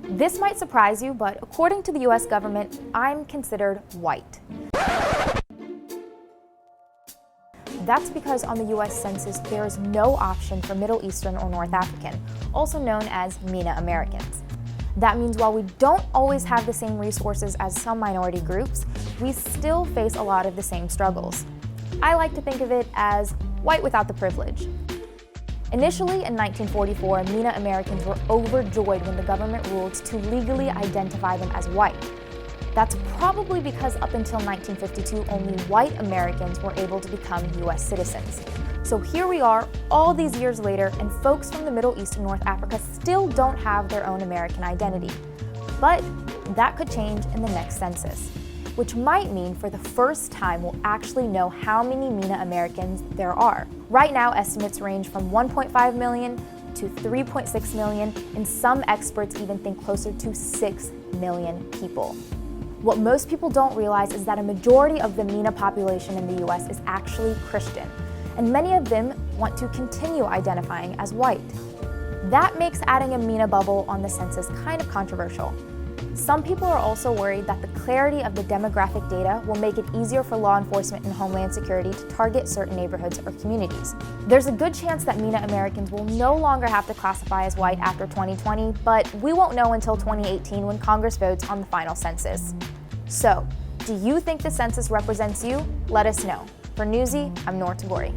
This might surprise you, but according to the US government, I'm considered white. That's because on the US Census, there is no option for Middle Eastern or North African, also known as MENA Americans. That means while we don't always have the same resources as some minority groups, we still face a lot of the same struggles. I like to think of it as white without the privilege. Initially, in 1944, MENA Americans were overjoyed when the government ruled to legally identify them as white. That's probably because up until 1952, only white Americans were able to become US citizens. So here we are, all these years later, and folks from the Middle East and North Africa still don't have their own American identity. But that could change in the next census, which might mean for the first time we'll actually know how many MENA Americans there are. Right now, estimates range from 1.5 million to 3.6 million, and some experts even think closer to 6 million people. What most people don't realize is that a majority of the MENA population in the US is actually Christian, and many of them want to continue identifying as white. That makes adding a MENA bubble on the census kind of controversial. Some people are also worried that the clarity of the demographic data will make it easier for law enforcement and Homeland Security to target certain neighborhoods or communities. There's a good chance that MENA Americans will no longer have to classify as white after 2020, but we won't know until 2018 when Congress votes on the final census. So, do you think the census represents you? Let us know. For Newsy, I'm Noor Tagore.